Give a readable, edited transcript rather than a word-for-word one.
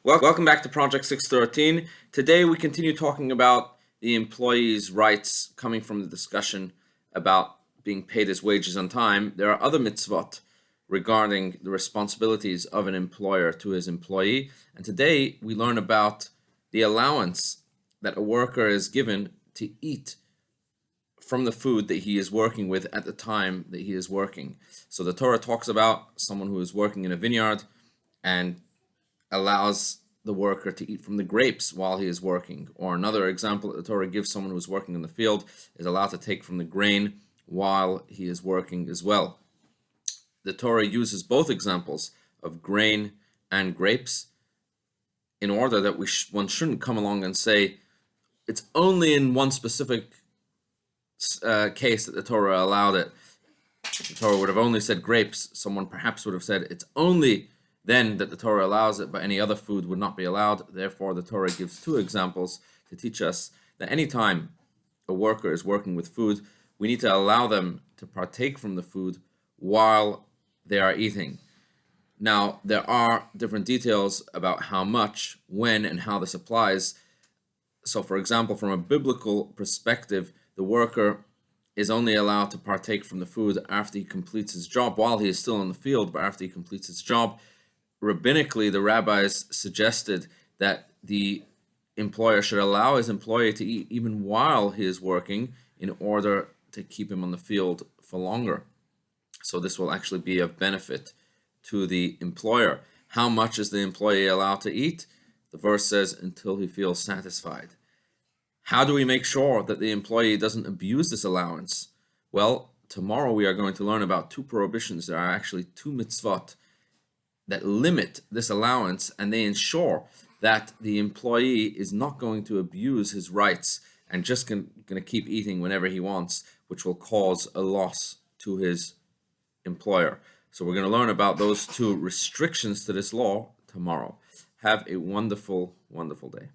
Welcome back to Project 613. Today we continue talking about the employee's rights coming from the discussion about being paid his wages on time. There are other mitzvot regarding the responsibilities of an employer to his employee. And today we learn about the allowance that a worker is given to eat from the food that he is working with at the time that he is working. So the Torah talks about someone who is working in a vineyard and allows the worker to eat from the grapes while he is working. Or another example that the Torah gives, someone who's working in the field is allowed to take from the grain while he is working as well. The Torah uses both examples of grain and grapes in order that one shouldn't come along and say it's only in one specific case that the Torah allowed it. If the Torah would have only said grapes, someone perhaps would have said it's only then that the Torah allows it, but any other food would not be allowed. Therefore, the Torah gives two examples to teach us that any time a worker is working with food, we need to allow them to partake from the food while they are eating. Now, there are different details about how much, when, and how this applies. So, for example, from a biblical perspective, the worker is only allowed to partake from the food after he completes his job, while he is still in the field, but after he completes his job. Rabbinically, the rabbis suggested that the employer should allow his employee to eat even while he is working in order to keep him on the field for longer. So this will actually be of benefit to the employer. How much is the employee allowed to eat? The verse says, until he feels satisfied. How do we make sure that the employee doesn't abuse this allowance? Well, tomorrow we are going to learn about two prohibitions. There are actually two mitzvot that limit this allowance, and they ensure that the employee is not going to abuse his rights and just going to keep eating whenever he wants, which will cause a loss to his employer. So we're going to learn about those two restrictions to this law tomorrow. Have a wonderful, wonderful day.